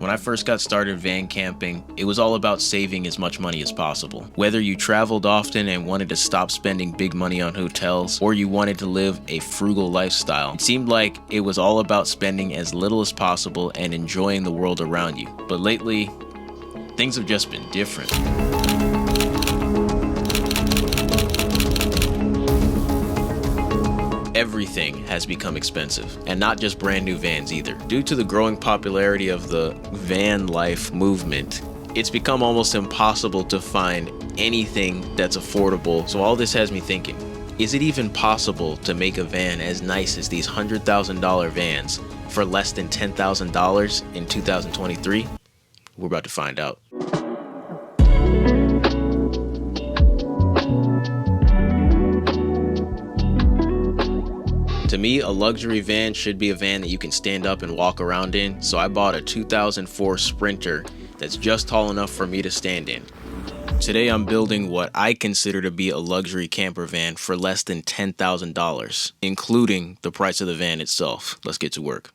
When I first got started van camping, it was all about saving as much money as possible. Whether you traveled often and wanted to stop spending big money on hotels, or you wanted to live a frugal lifestyle, it seemed like it was all about spending as little as possible and enjoying the world around you. But lately, things have just been different. Everything has become expensive, and not just brand new vans either. Due to the growing popularity of the van life movement, it's become almost impossible to find anything that's affordable. So all this has me thinking, is it even possible to make a van as nice as these $100,000 vans for less than $10,000 in 2023? We're about to find out. To me, a luxury van should be a van that you can stand up and walk around in, so I bought a 2004 Sprinter that's just tall enough for me to stand in. Today I'm building what I consider to be a luxury camper van for less than $10,000, including the price of the van itself. Let's get to work.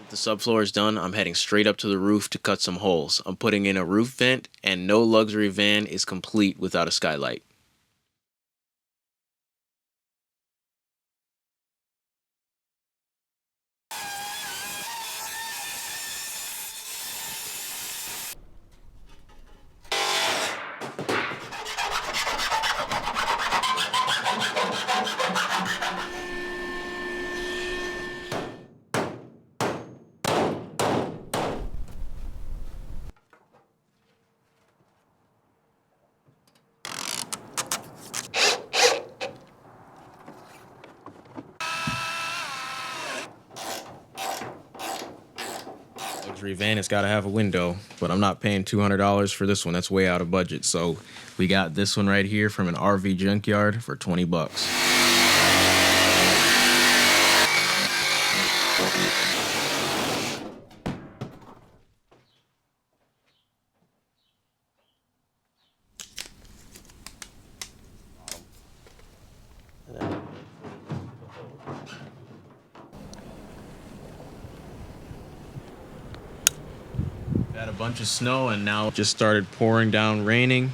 The subfloor is done. I'm heading straight up to the roof to cut some holes. I'm putting in a roof vent, and no luxury van is complete without a skylight. Luxury van, it's got to have a window, but I'm not paying $200 for this one. That's way out of budget. So we got this one right here from an RV junkyard for 20 bucks. Had a bunch of snow and now it just started pouring down, raining,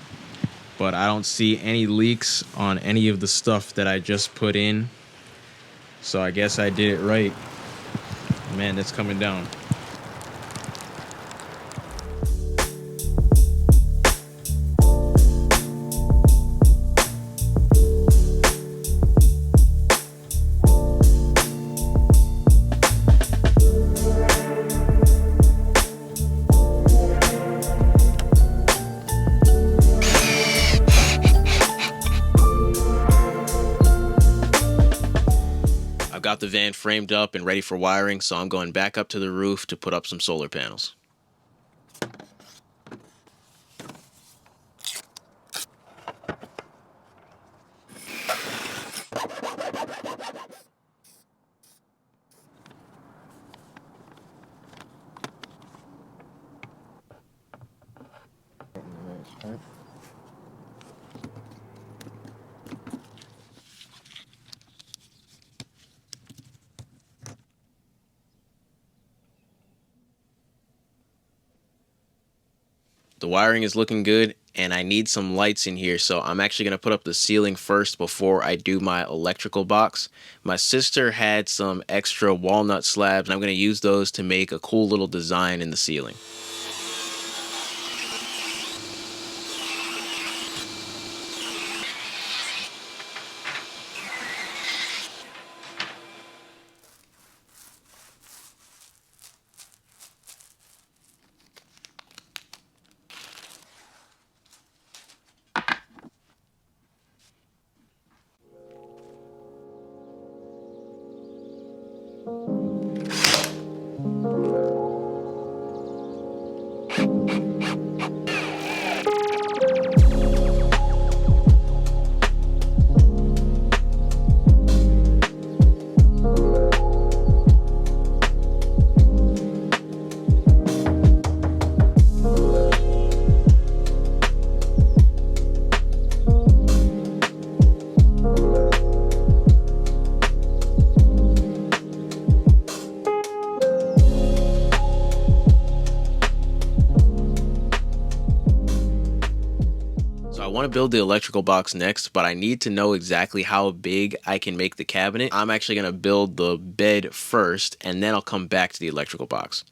but I don't see any leaks on any of the stuff that I just put in. So I guess I did it right. Man, that's coming down. got the van framed up and ready for wiring, so I'm going back up to the roof to put up some solar panels. The wiring is looking good, and I need some lights in here, so I'm actually going to put up the ceiling first before I do my electrical box. My sister had some extra walnut slabs, and I'm going to use those to make a cool little design in the ceiling. I want to build the electrical box next, but I need to know exactly how big I can make the cabinet. I'm actually going to build the bed first, and then I'll come back to the electrical box.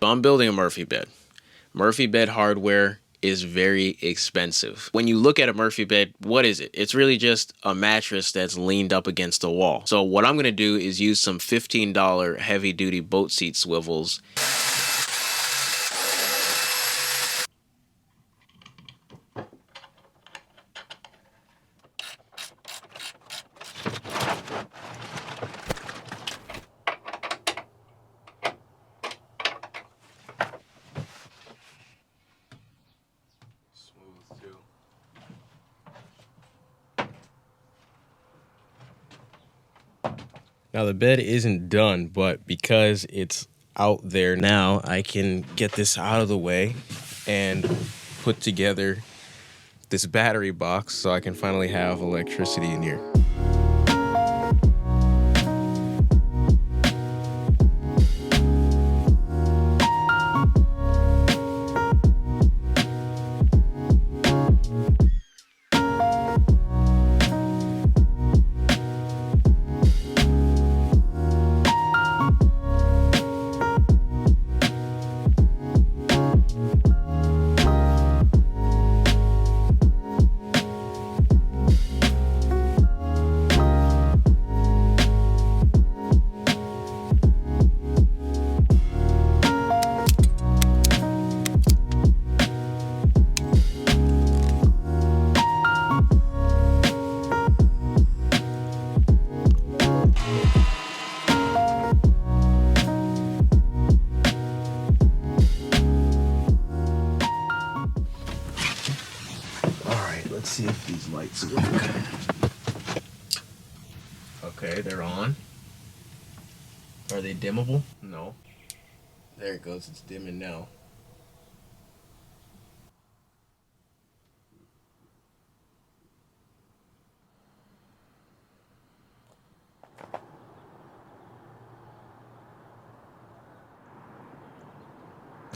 So I'm building a Murphy bed. Murphy bed hardware is very expensive. When you look at a Murphy bed, what is it? It's really just a mattress that's leaned up against a wall. So what I'm going to do is use some $15 heavy duty boat seat swivels. Now the bed isn't done, but because it's out there now, I can get this out of the way and put together this battery box so I can finally have electricity in here. Okay, they're on. Are they dimmable? No. There it goes. It's dimming now.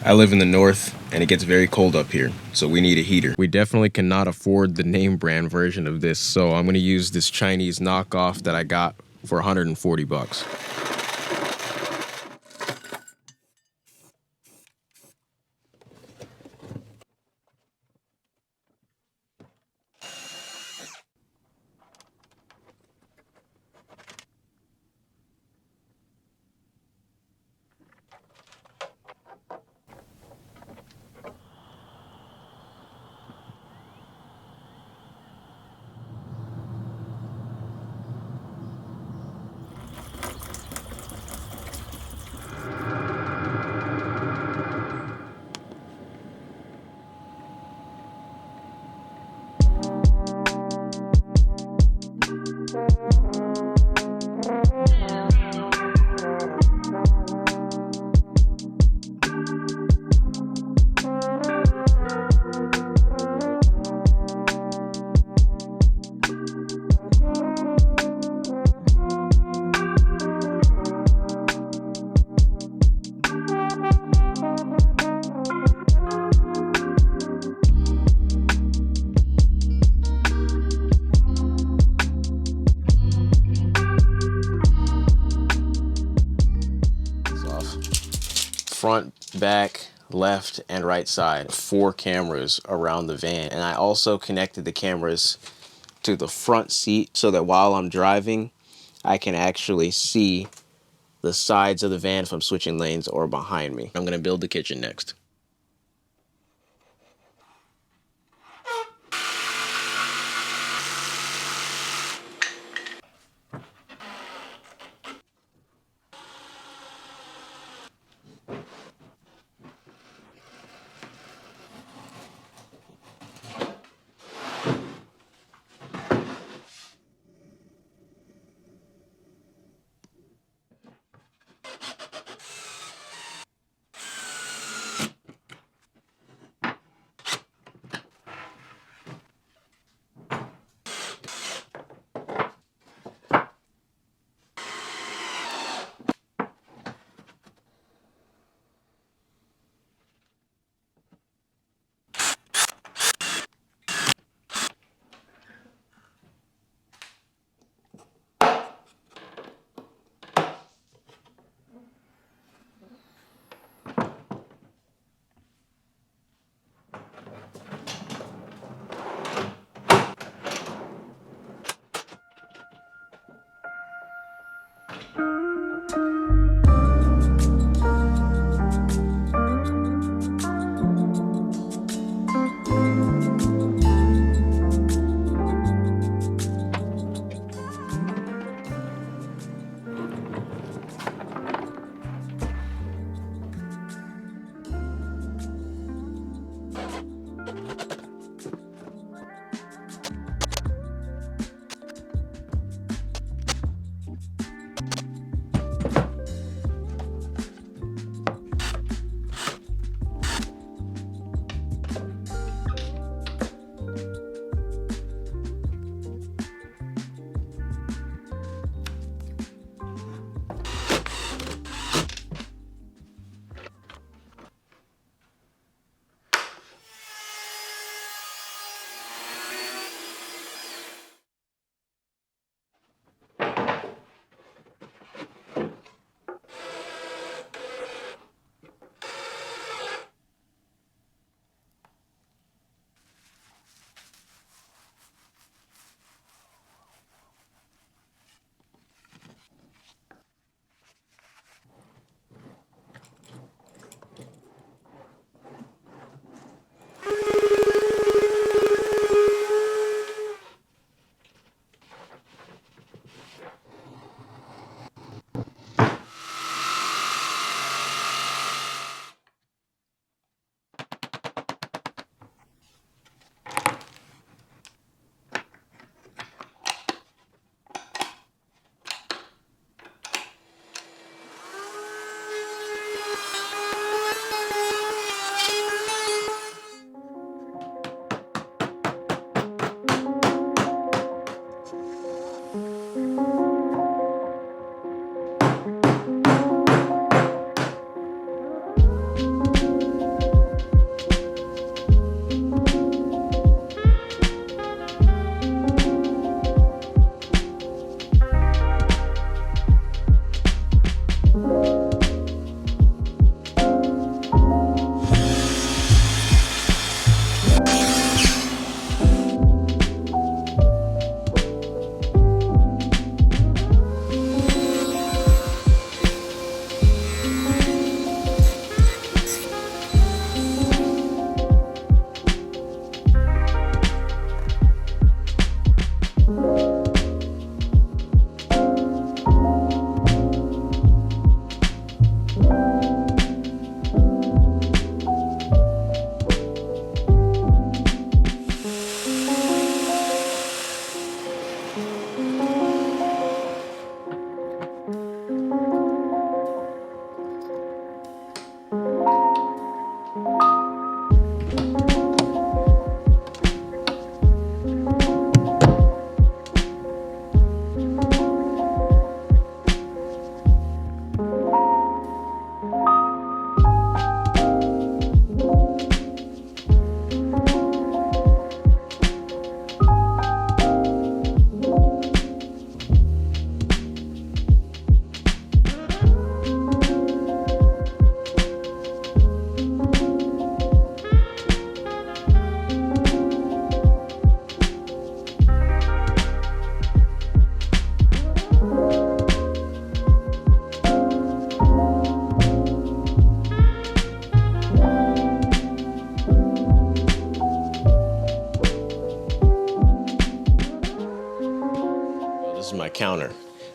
I live in the north and it gets very cold up here, so we need a heater. We definitely cannot afford the name brand version of this, so I'm gonna use this Chinese knockoff that I got for 140 bucks. Front, back, left, and right side. 4 cameras around the van. And I also connected the cameras to the front seat so that while I'm driving, I can actually see the sides of the van if I'm switching lanes or behind me. I'm gonna build the kitchen next.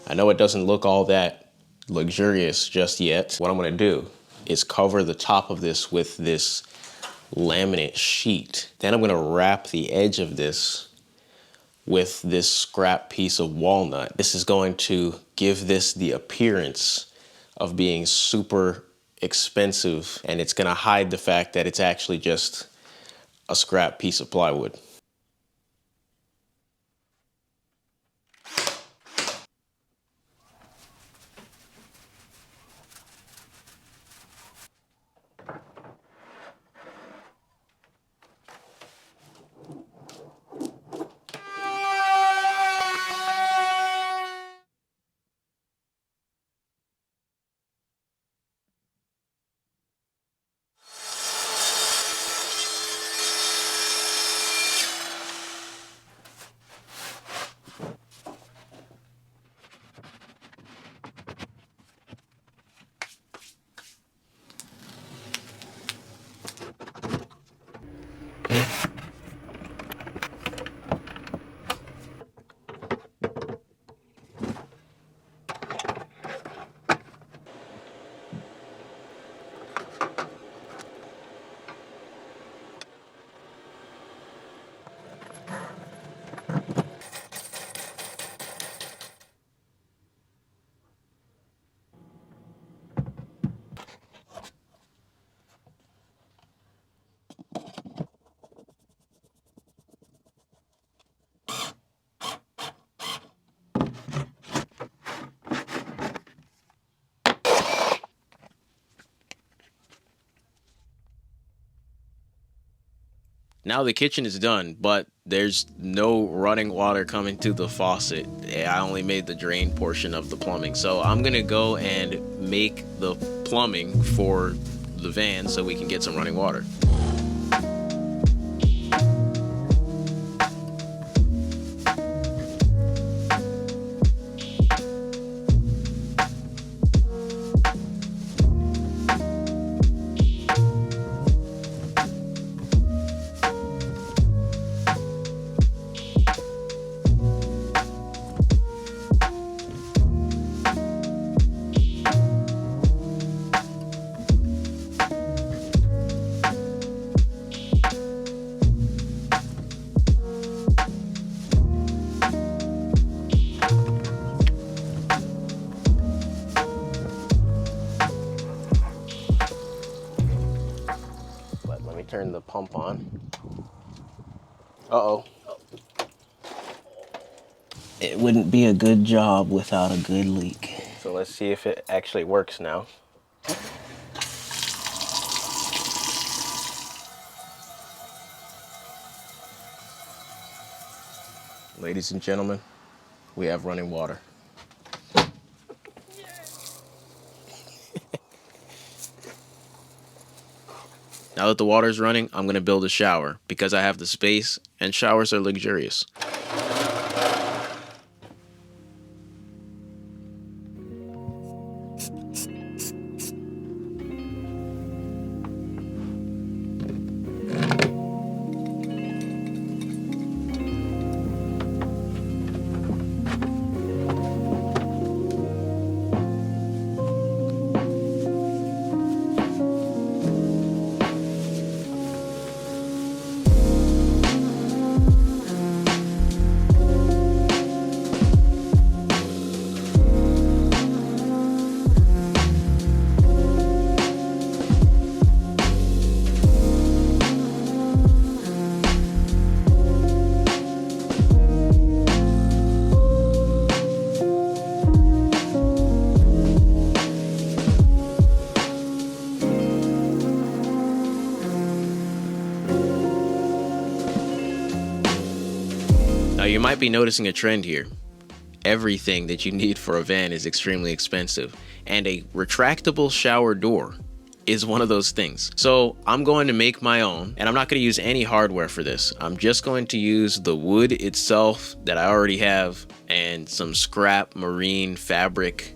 I know it doesn't look all that luxurious just yet. What I'm gonna do is cover the top of this with this laminate sheet. Then I'm gonna wrap the edge of this with this scrap piece of walnut. This is going to give this the appearance of being super expensive, and it's gonna hide the fact that it's actually just a scrap piece of plywood. Now the kitchen is done, but there's no running water coming to the faucet. I only made the drain portion of the plumbing. So I'm gonna go and make the plumbing for the van so we can get some running water. Turn the pump on. Uh-oh. It wouldn't be a good job without a good leak. So let's see if it actually works now. Ladies and gentlemen, we have running water. Now that the water's running, I'm gonna build a shower because I have the space and showers are luxurious. You might be noticing a trend here. Everything that you need for a van is extremely expensive, and a retractable shower door is one of those things. So I'm going to make my own, and I'm not going to use any hardware for this. I'm just going to use the wood itself that I already have and some scrap marine fabric.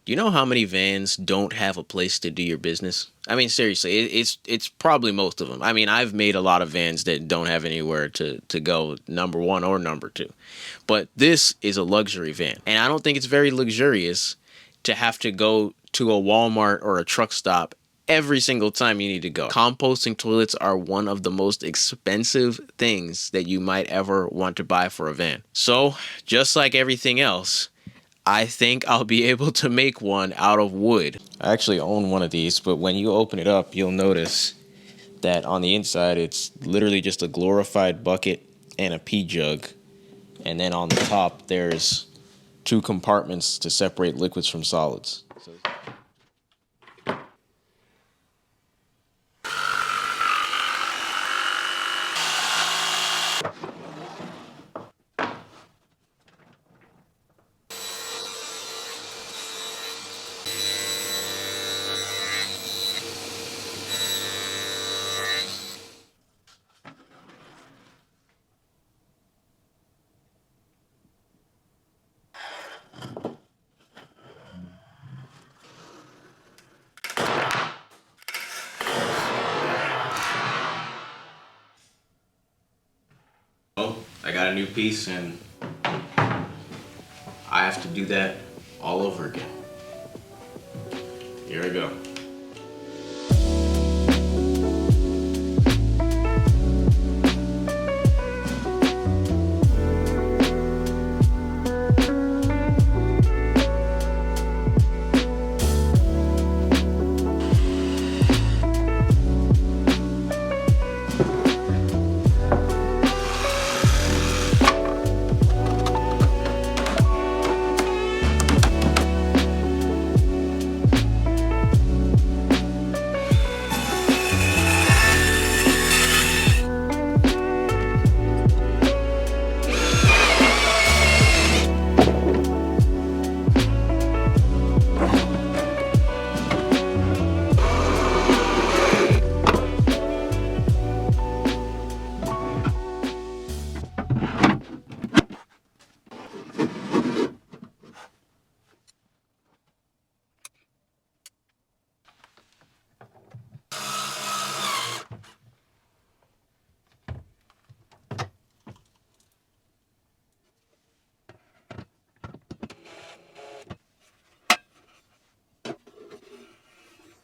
You know how many vans don't have a place to do your business? I mean, seriously, it's probably most of them. I mean, I've made a lot of vans that don't have anywhere to go, number one or number two. But this is a luxury van. And I don't think it's very luxurious to have to go to a Walmart or a truck stop every single time you need to go. Composting toilets are one of the most expensive things that you might ever want to buy for a van. So, just like everything else, I think I'll be able to make one out of wood. I actually own one of these, but when you open it up, you'll notice that on the inside, it's literally just a glorified bucket and a pee jug. And then on the top, there's 2 compartments to separate liquids from solids. I got a new piece and I have to do that all over again. Here I go.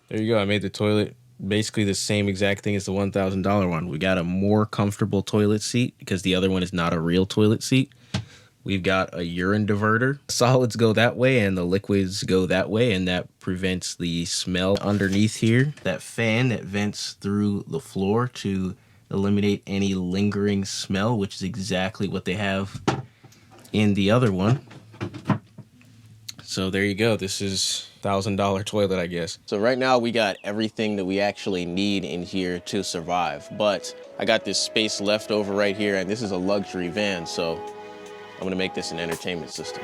There you go. I made the toilet basically the same exact thing as the $1,000 one. We got a more comfortable toilet seat because the other one is not a real toilet seat. We've got a urine diverter. Solids go that way and the liquids go that way, and that prevents the smell underneath here. That fan that vents through the floor to eliminate any lingering smell, which is exactly what they have in the other one. So there you go. This is $1,000 toilet, I guess. So right now we got everything that we actually need in here to survive. But I got this space left over right here, and this is a luxury van, so I'm gonna make this an entertainment system.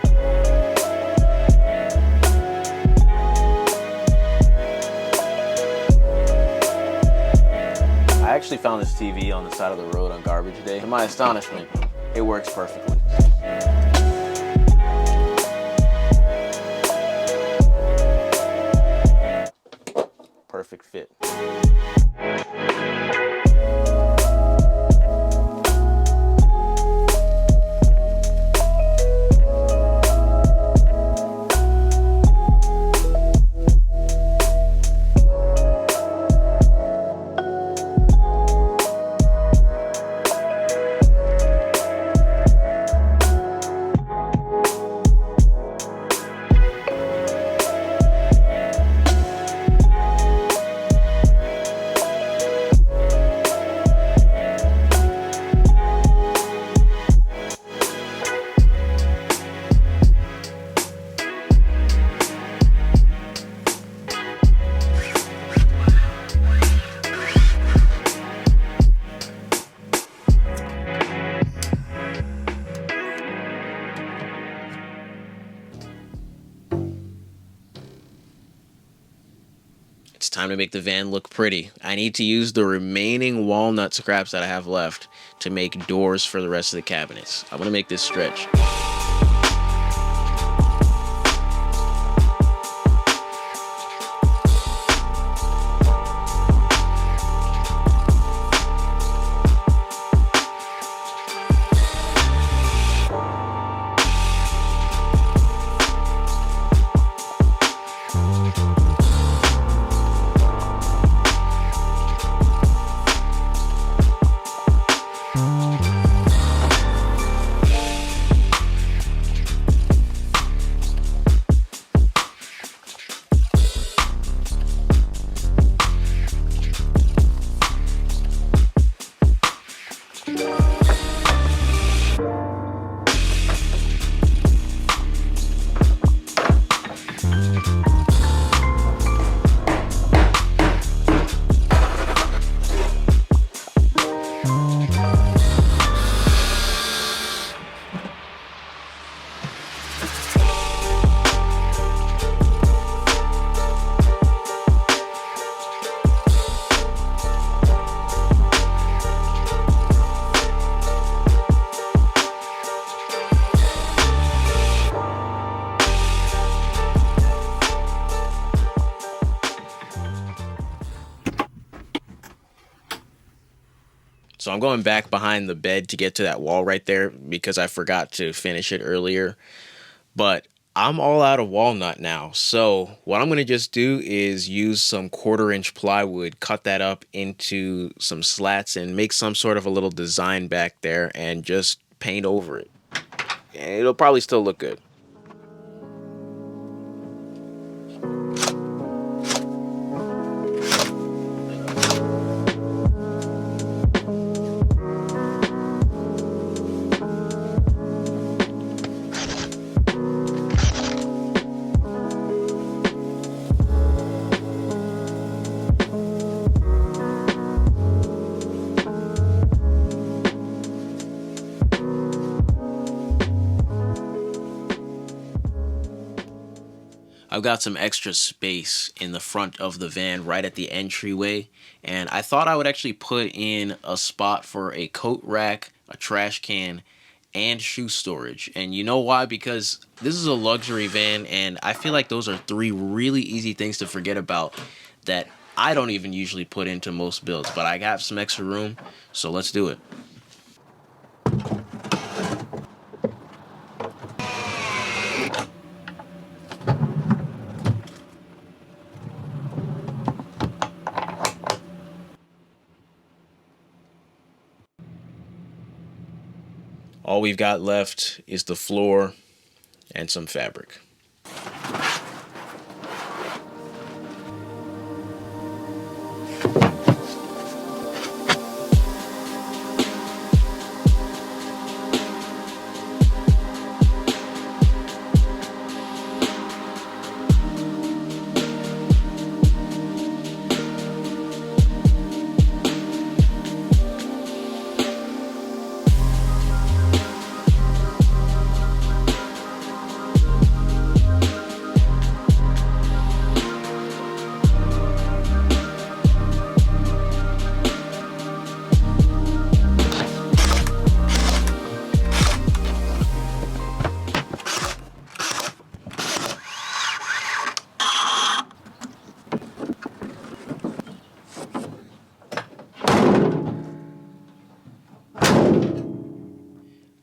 I actually found this TV on the side of the road on garbage day. To my astonishment, it works perfectly. Perfect fit. It's time to make the van look pretty. I need to use the remaining walnut scraps that I have left to make doors for the rest of the cabinets. I'm gonna make this stretch. So I'm going back behind the bed to get to that wall right there because I forgot to finish it earlier. But I'm all out of walnut now. So what I'm going to just do is use some 1/4 inch plywood, cut that up into some slats and make some sort of a little design back there and just paint over it. And it'll probably still look good. I've got some extra space in the front of the van right at the entryway, and I thought I would actually put in a spot for a coat rack, a trash can, and shoe storage. And you know why? Because this is a luxury van, and I feel like those are 3 really easy things to forget about that I don't even usually put into most builds, but I got some extra room, so let's do it. All we've got left is the floor and some fabric.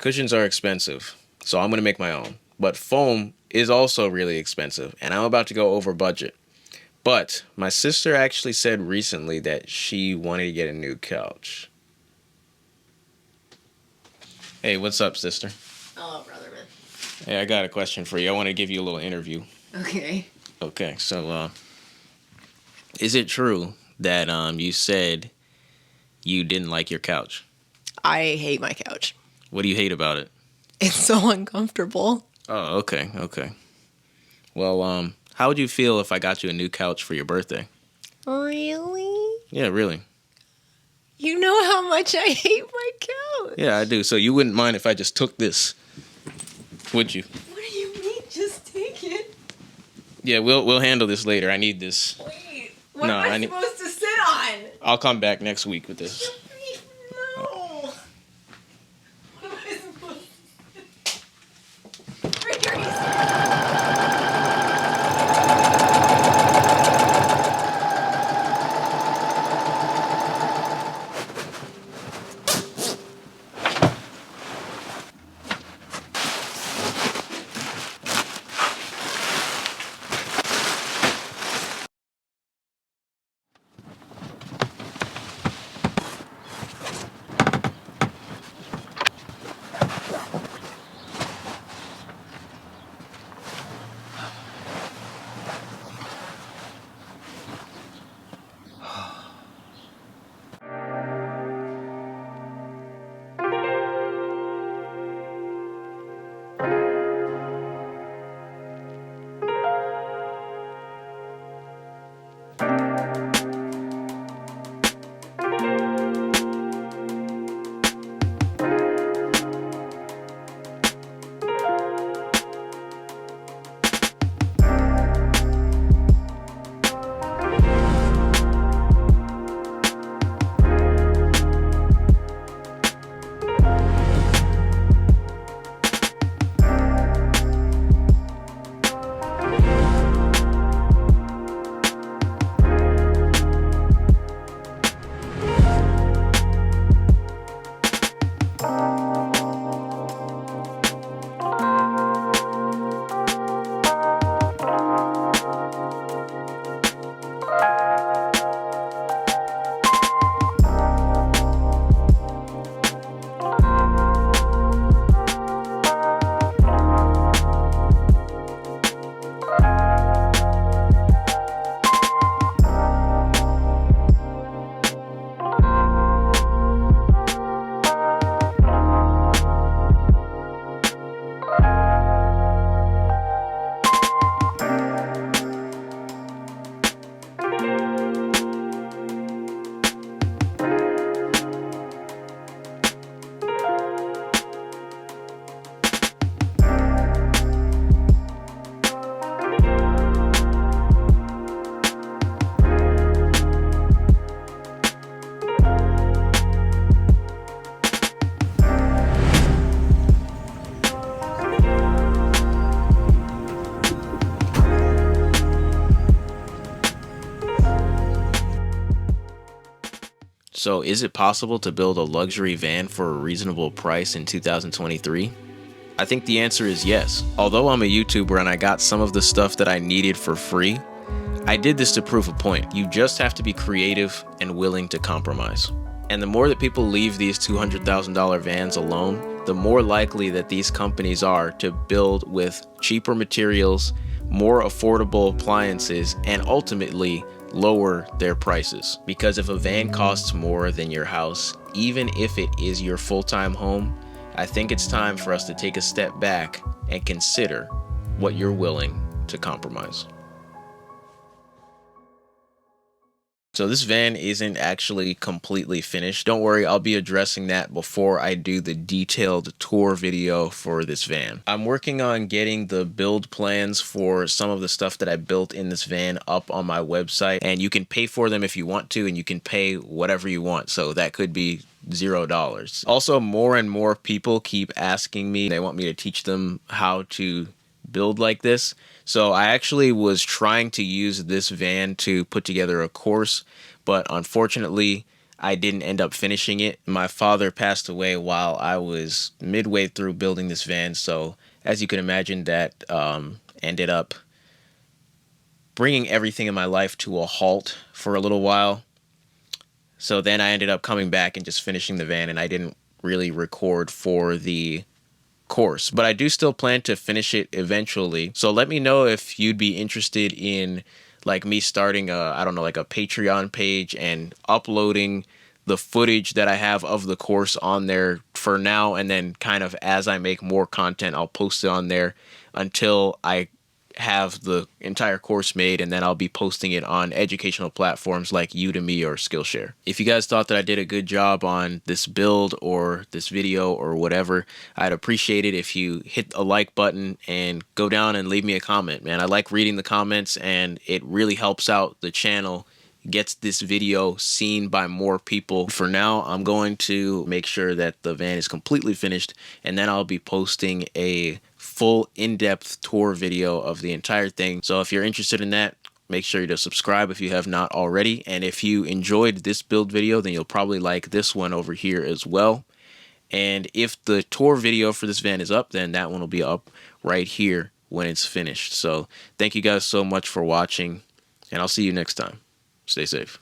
Cushions are expensive, so I'm going to make my own. But foam is also really expensive, and I'm about to go over budget. But my sister actually said recently that she wanted to get a new couch. Hey, what's up, sister? Hello, brother man. Hey, I got a question for you. I want to give you a little interview. Okay. Okay, so is it true that you said you didn't like your couch? I hate my couch. What do you hate about it? It's so uncomfortable. Oh, okay. Well, how would you feel if I got you a new couch for your birthday? Really? Yeah, really. You know how much I hate my couch. Yeah, I do. So you wouldn't mind if I just took this, would you? What do you mean, just take it? Yeah, we'll handle this later. I need this. Wait, what No, am I supposed to sit on? I'll come back next week with this. No. What am I supposed to So is it possible to build a luxury van for a reasonable price in 2023? I think the answer is yes. Although I'm a YouTuber and I got some of the stuff that I needed for free, I did this to prove a point. You just have to be creative and willing to compromise. And the more that people leave these $200,000 vans alone, the more likely that these companies are to build with cheaper materials, more affordable appliances, and ultimately lower their prices. Because if a van costs more than your house, even if it is your full-time home, I think it's time for us to take a step back and consider what you're willing to compromise. So this van isn't actually completely finished. Don't worry, I'll be addressing that before I do the detailed tour video for this van. I'm working on getting the build plans for some of the stuff that I built in this van up on my website, and you can pay for them if you want to, and you can pay whatever you want. So that could be $0. Also, more and more people keep asking me, they want me to teach them how to build like this. So I actually was trying to use this van to put together a course, but unfortunately I didn't end up finishing it. My father passed away while I was midway through building this van, so as you can imagine, that ended up bringing everything in my life to a halt for a little while. So then I ended up coming back and just finishing the van, and I didn't really record for the course, but I do still plan to finish it eventually. So let me know if you'd be interested in like me starting a, I don't know, like a Patreon page and uploading the footage that I have of the course on there for now, and then kind of as I make more content, I'll post it on there until I have the entire course made, and then I'll be posting it on educational platforms like Udemy or Skillshare. If you guys thought that I did a good job on this build or this video or whatever, I'd appreciate it if you hit a like button and go down and leave me a comment, man. I like reading the comments, and it really helps out the channel, gets this video seen by more people. For now, I'm going to make sure that the van is completely finished, and then I'll be posting a full in-depth tour video of the entire thing. So if you're interested in that, make sure to subscribe if you have not already. And if you enjoyed this build video, then you'll probably like this one over here as well. And if the tour video for this van is up, then that one will be up right here when it's finished. So thank you guys so much for watching, and I'll see you next time. Stay safe.